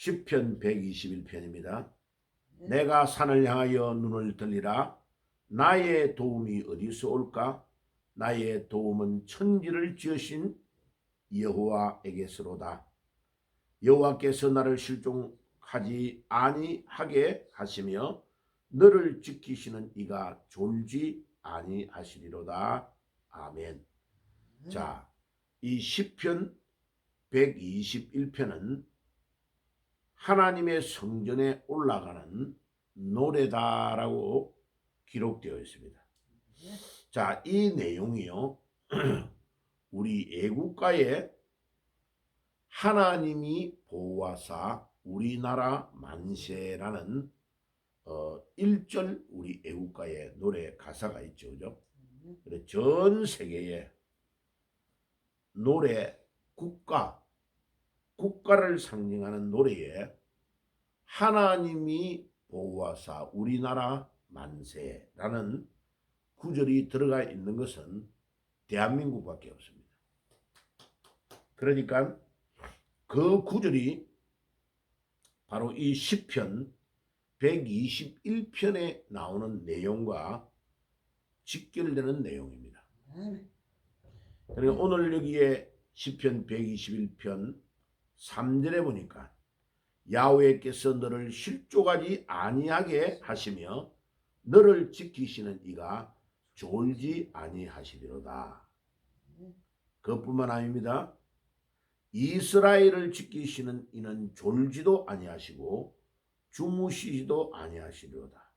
시편 121편입니다. 내가 산을 향하여 눈을 들리라. 나의 도움이 어디서 올까? 나의 도움은 천지를 지으신 여호와에게서로다. 여호와께서 나를 실종하지 아니하게 하시며 너를 지키시는 이가 졸지 아니하시리로다. 아멘. 자, 이 시편 121편은 하나님의 성전에 올라가는 노래다라고 기록되어 있습니다. 자, 이 내용이요. 우리 애국가에 하나님이 보호하사 우리나라 만세라는 1절 우리 애국가의 노래 가사가 있죠. 그죠? 그래, 전 세계에 노래, 국가를 상징하는 노래에 하나님이 보호하사 우리나라 만세라는 구절이 들어가 있는 것은 대한민국밖에 없습니다. 그러니까 그 구절이 바로 이 시편 121편에 나오는 내용과 직결되는 내용입니다. 그러니까 오늘 여기에 시편 121편 3절에 보니까 야훼께서 너를 실족하지 아니하게 하시며 너를 지키시는 이가 졸지 아니하시리로다. 그것뿐만 아닙니다. 이스라엘을 지키시는 이는 졸지도 아니하시고 주무시지도 아니하시리로다.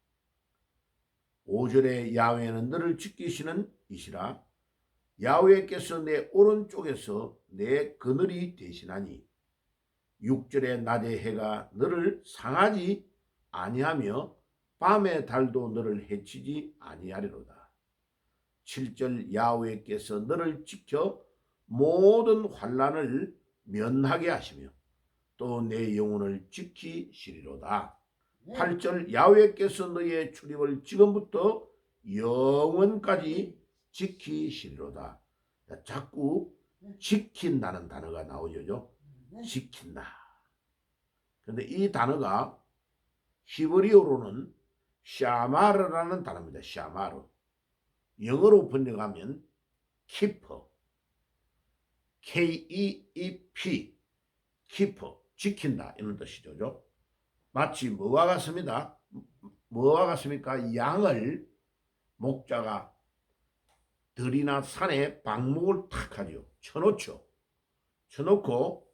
5절에 야훼는 너를 지키시는 이시라. 야훼께서 내 오른쪽에서 내 그늘이 되시나니 6절에 낮의 해가 너를 상하지 아니하며 밤의 달도 너를 해치지 아니하리로다. 7절 야훼께서 너를 지켜 모든 환난을 면하게 하시며 또 내 영혼을 지키시리로다. 8절 야훼께서 너의 출입을 지금부터 영원까지 지키시리로다. 자꾸 지킨다는 단어가 나오죠. 지킨다. 그런데 이 단어가 히브리어로는 샤마르라는 단어입니다. 샤마르. 영어로 번역하면 keeper, K-E-E-P, keeper, 지킨다 이런 뜻이죠. 마치 뭐와 같습니다. 뭐와 같습니까? 양을 목자가 들이나 산에 방목을 탁 하죠. 쳐놓죠. 쳐놓고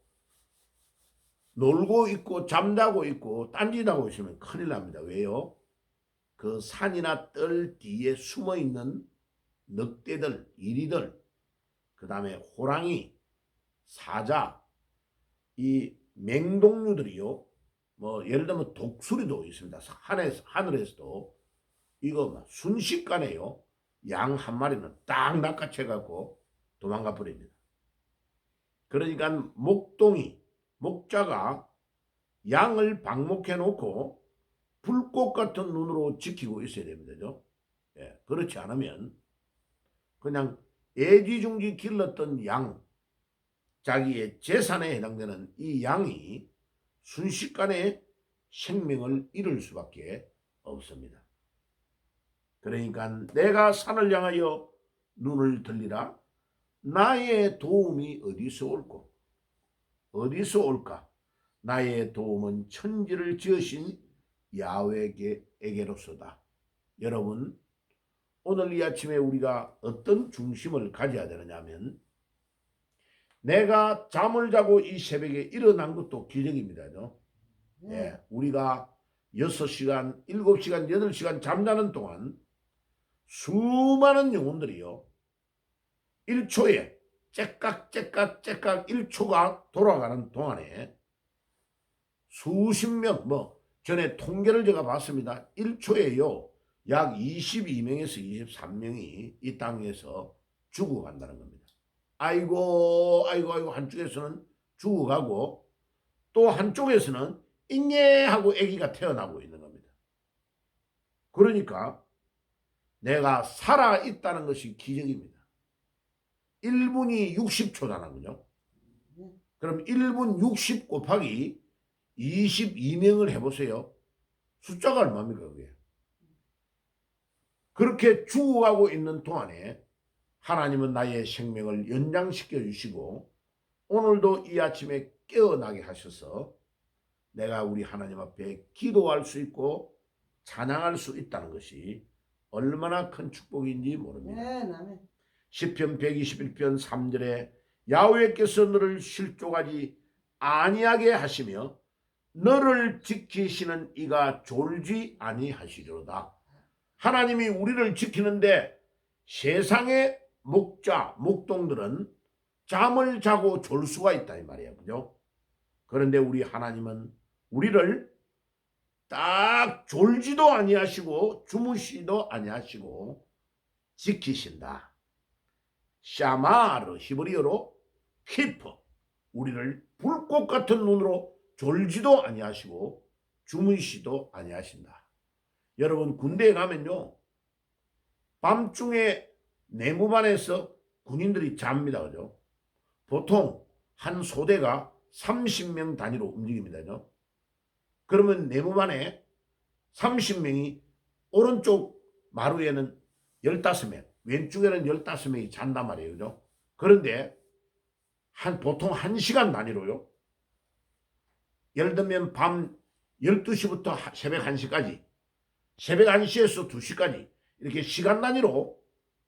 놀고 있고 잠자고 있고 딴짓하고 있으면 큰일 납니다. 왜요? 그 산이나 뜰 뒤에 숨어있는 늑대들, 이리들, 그 다음에 호랑이, 사자, 이 맹독류들이요. 뭐 예를 들면 독수리도 있습니다. 하늘에서도 이거 순식간에요. 양 한 마리는 딱 낚아채갖고 도망가 버립니다. 그러니까 목자가 양을 방목해 놓고 불꽃 같은 눈으로 지키고 있어야 됩니다. 예, 그렇지 않으면 그냥 애지중지 길렀던 양, 자기의 재산에 해당되는 이 양이 순식간에 생명을 잃을 수밖에 없습니다. 그러니까 내가 산을 향하여 눈을 들리라. 나의 도움이 어디서 올꼬? 어디서 올까? 나의 도움은 천지를 지으신 야훼에게로서다. 여러분, 오늘 이 아침에 우리가 어떤 중심을 가져야 되느냐 하면 내가 잠을 자고 이 새벽에 일어난 것도 기적입니다. 예, 우리가 6시간, 7시간, 8시간 잠자는 동안 수많은 영혼들이요. 1초에 째깍 1초가 돌아가는 동안에 수십 명, 전에 통계를 제가 봤습니다. 1초에요. 약 22명에서 23명이 이 땅에서 죽어간다는 겁니다. 아이고 한쪽에서는 죽어가고 또 한쪽에서는 잉예 하고 아기가 태어나고 있는 겁니다. 그러니까 내가 살아있다는 것이 기적입니다. 1분이 60초잖아. 그죠? 그럼 1분 60 곱하기 22명을 해보세요. 숫자가 얼마입니까 그게. 그렇게 죽어가고 있는 동안에 하나님은 나의 생명을 연장시켜 주시고 오늘도 이 아침에 깨어나게 하셔서 내가 우리 하나님 앞에 기도할 수 있고 찬양할 수 있다는 것이 얼마나 큰 축복인지 모릅니다. 네, 시편 121편 3절에 야훼께서 너를 실족하지 아니하게 하시며 너를 지키시는 이가 졸지 아니하시리로다. 하나님이 우리를 지키는데 세상의 목자, 목동들은 잠을 자고 졸 수가 있다 이 말이에요. 그죠? 그런데 우리 하나님은 우리를 딱 졸지도 아니하시고 주무시도 아니하시고 지키신다. 샤마르 히브리어로 키퍼, 우리를 불꽃 같은 눈으로 졸지도 아니하시고 주무시도 아니하신다. 여러분 군대에 가면요 밤중에 내무반에서 군인들이 잡니다. 그죠? 보통 한 소대가 30명 단위로 움직입니다. 그죠? 그러면 내무반에 30명이 오른쪽 마루에는 15명, 왼쪽에는 15명이 잔단 말이에요. 그죠? 그런데 보통 1시간 단위로요. 예를 들면 밤 12시부터 새벽 1시까지, 새벽 1시에서 2시까지 이렇게 시간 단위로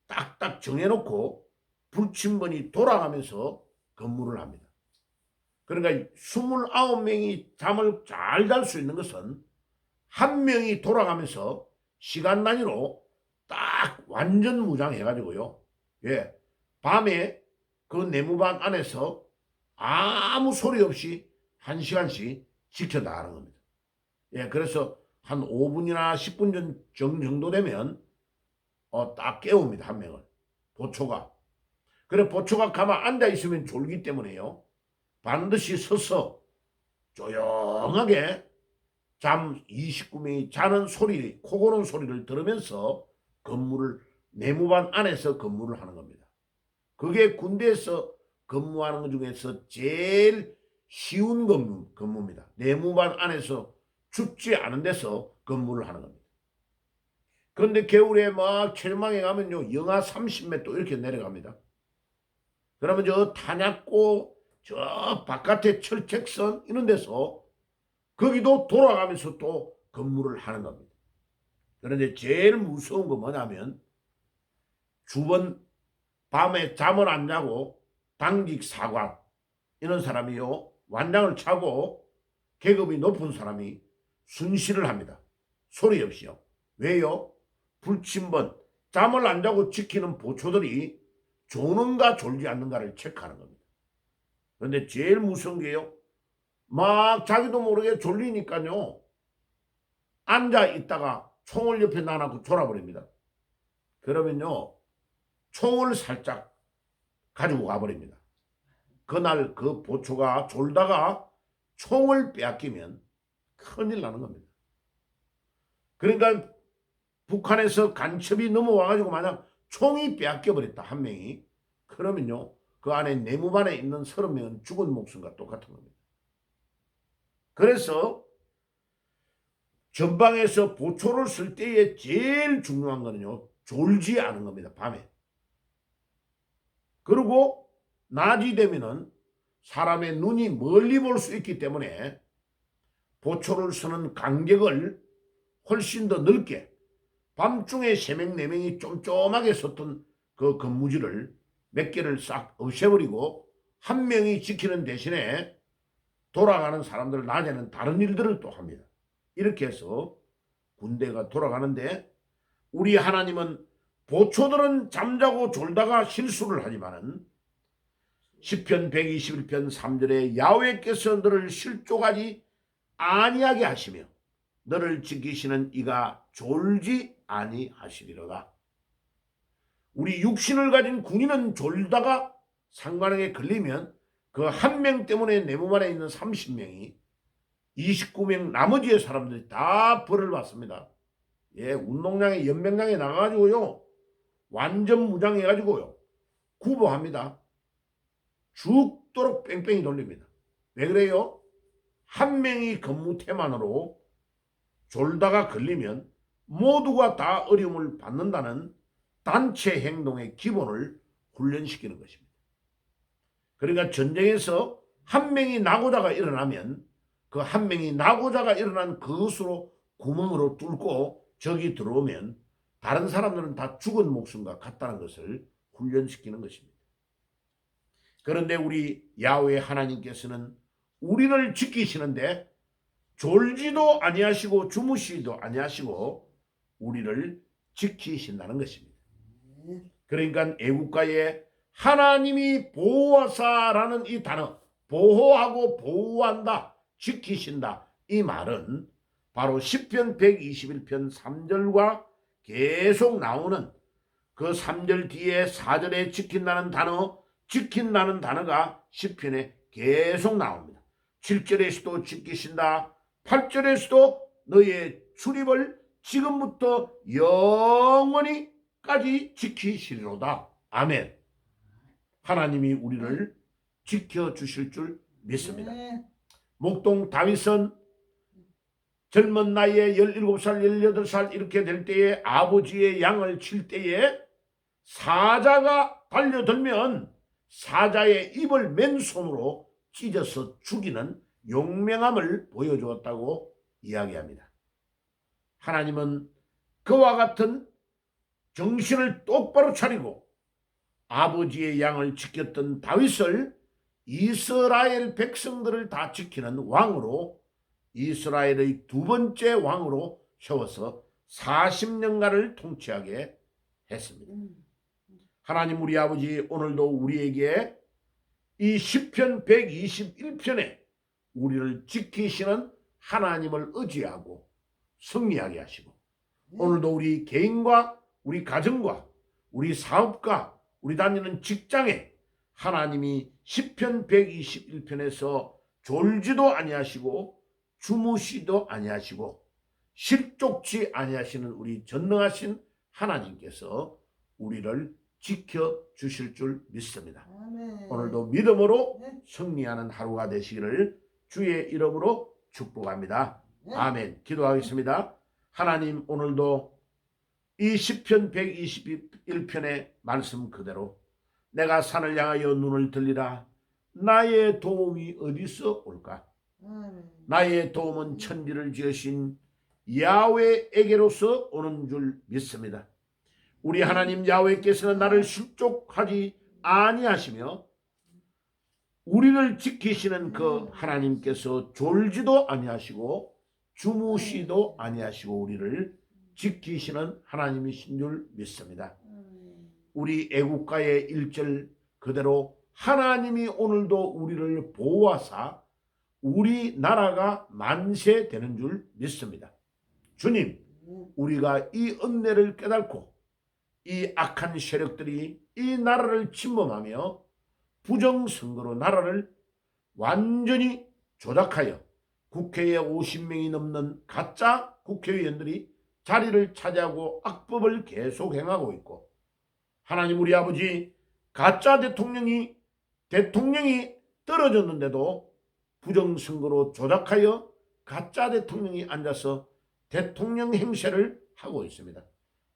딱딱 정해놓고 불침번이 돌아가면서 근무를 합니다. 그러니까 29명이 잠을 잘 잘 수 있는 것은 한 명이 돌아가면서 시간 단위로 딱 완전 무장해가지고요. 예, 밤에 그 내무반 안에서 아무 소리 없이 1시간씩 지켜나가는 겁니다. 예, 그래서 한 5분이나 10분 정도 되면 딱 깨웁니다. 한 명을. 보초가. 그래 보초가 가만 앉아있으면 졸기 때문에요. 반드시 서서 조용하게 잠 29명이 자는 소리, 코 고는 소리를 들으면서 근무를 내무반 안에서 근무를 하는 겁니다. 그게 군대에서 근무하는 것 중에서 제일 쉬운 근무입니다. 내무반 안에서 춥지 않은 데서 근무를 하는 겁니다. 그런데 겨울에 막 철망에 가면요 영하 30몇 도 이렇게 내려갑니다. 그러면 저 탄약고 저 바깥에 철책선 이런 데서 거기도 돌아가면서 또 근무를 하는 겁니다. 그런데 제일 무서운 거 뭐냐면 주번 밤에 잠을 안 자고 당직 사관 이런 사람이요 완장을 차고 계급이 높은 사람이 순시를 합니다. 소리 없이요. 왜요? 불침번 잠을 안 자고 지키는 보초들이 조는가 졸지 않는가를 체크하는 겁니다. 그런데 제일 무서운 게요. 막 자기도 모르게 졸리니까요. 앉아 있다가 총을 옆에 놔놓고 졸아버립니다. 그러면요. 총을 살짝 가지고 가버립니다. 그날 그 보초가 졸다가 총을 빼앗기면 큰일 나는 겁니다. 그러니까 북한에서 간첩이 넘어와가지고 만약 총이 빼앗겨버렸다 한 명이 그러면요. 그 안에 내무반에 있는 30명은 죽은 목숨과 똑같은 겁니다. 그래서 전방에서 보초를 쓸 때에 제일 중요한 거는요. 졸지 않은 겁니다. 밤에. 그리고 낮이 되면은 사람의 눈이 멀리 볼 수 있기 때문에 보초를 쓰는 간격을 훨씬 더 넓게 밤중에 3명, 4명이 쫌쫌하게 섰던 그 근무지를 몇 개를 싹 없애버리고 한 명이 지키는 대신에 돌아가는 사람들 낮에는 다른 일들을 또 합니다. 이렇게 해서 군대가 돌아가는데 우리 하나님은 보초들은 잠자고 졸다가 실수를 하지만은 시편 121편 3절에 야훼께서 너를 실족하지 아니하게 하시며 너를 지키시는 이가 졸지 아니하시리로다. 우리 육신을 가진 군인은 졸다가 상관에게 걸리면 그 한 명 때문에 내 몸 안에 있는 30명이 29명 나머지의 사람들이 다 벌을 받습니다. 예, 운동장에 연맹장에 나가가지고요 완전 무장해가지고요 구보합니다. 죽도록 뺑뺑이 돌립니다. 왜 그래요? 한 명이 근무태만으로 졸다가 걸리면 모두가 다 어려움을 받는다는 단체 행동의 기본을 훈련시키는 것입니다. 그러니까 전쟁에서 한 명이 나고자가 일어나면 그 한 명이 나고자가 일어난 그것으로 구멍으로 뚫고 적이 들어오면 다른 사람들은 다 죽은 목숨과 같다는 것을 훈련시키는 것입니다. 그런데 우리 야훼 하나님께서는 우리를 지키시는데 졸지도 아니하시고 주무시지도 아니하시고 우리를 지키신다는 것입니다. 그러니까 애국가에 하나님이 보호하사라는 이 단어, 보호하고 보호한다, 지키신다, 이 말은 바로 시편 121편 3절과 계속 나오는 그 3절 뒤에 4절에 지킨다는 단어, 지킨다는 단어가 시편에 계속 나옵니다. 7절에서도 지키신다, 8절에서도 너의 출입을 지금부터 영원히까지 지키시리로다. 아멘. 하나님이 우리를 지켜주실 줄 믿습니다. 목동 다윗은 젊은 나이에 17살, 18살 이렇게 될 때에 아버지의 양을 칠 때에 사자가 달려들면 사자의 입을 맨손으로 찢어서 죽이는 용맹함을 보여주었다고 이야기합니다. 하나님은 그와 같은 정신을 똑바로 차리고 아버지의 양을 지켰던 다윗을 이스라엘 백성들을 다 지키는 왕으로, 이스라엘의 두 번째 왕으로 세워서 40년간을 통치하게 했습니다. 하나님 우리 아버지, 오늘도 우리에게 이 시편 121편에 우리를 지키시는 하나님을 의지하고 승리하게 하시고, 오늘도 우리 개인과 우리 가정과 우리 사업과 우리 다니는 직장에 하나님이 시편 121편에서 졸지도 아니하시고 주무시도 아니하시고 실족치 아니하시는 우리 전능하신 하나님께서 우리를 지켜주실 줄 믿습니다. 아멘. 오늘도 믿음으로 승리하는 하루가 되시기를 주의 이름으로 축복합니다. 아멘. 기도하겠습니다. 하나님, 오늘도 이 시편 121편의 말씀 그대로 내가 산을 향하여 눈을 들리라. 나의 도움이 어디서 올까? 나의 도움은 천지를 지으신 야훼에게로서 오는 줄 믿습니다. 우리 하나님 야훼께서는 나를 실족하지 아니하시며 우리를 지키시는 그 하나님께서 졸지도 아니하시고 주무시도 아니하시고 우리를 지키시는 하나님이신 줄 믿습니다. 우리 애국가의 1절 그대로 하나님이 오늘도 우리를 보호하사 우리 나라가 만세되는 줄 믿습니다. 주님, 우리가 이 은혜를 깨닫고 이 악한 세력들이 이 나라를 침범하며 부정선거로 나라를 완전히 조작하여 국회에 50명이 넘는 가짜 국회의원들이 자리를 차지하고 악법을 계속 행하고 있고, 하나님 우리 아버지, 가짜 대통령이 떨어졌는데도 부정선거로 조작하여 가짜 대통령이 앉아서 대통령 행세를 하고 있습니다.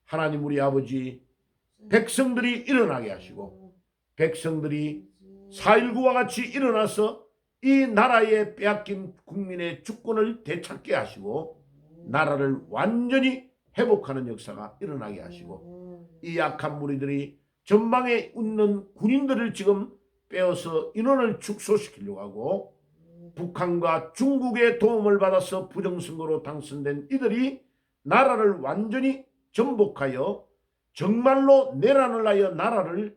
하나님 우리 아버지, 백성들이 일어나게 하시고 백성들이 4.19와 같이 일어나서 이 나라에 빼앗긴 국민의 주권을 되찾게 하시고 나라를 완전히 회복하는 역사가 일어나게 하시고, 이 악한 무리들이 전방에 있는 군인들을 지금 빼어서 인원을 축소시키려고 하고, 북한과 중국의 도움을 받아서 부정선거로 당선된 이들이 나라를 완전히 전복하여 정말로 내란을 하여 나라를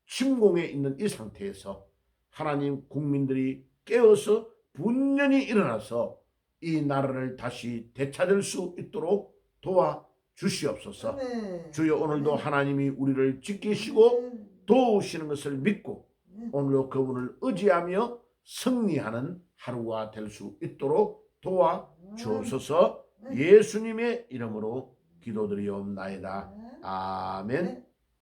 침공해 있는 이 상태에서 하나님, 국민들이 깨어서 분연히 일어나서 이 나라를 다시 되찾을 수 있도록 도와주시옵소서. 네. 주여, 오늘도 하나님이 우리를 지키시고 도우시는 것을 믿고 오늘도 그분을 의지하며 승리하는 하루가 될 수 있도록 도와주옵소서. 예수님의 이름으로 기도드리옵나이다. 아멘.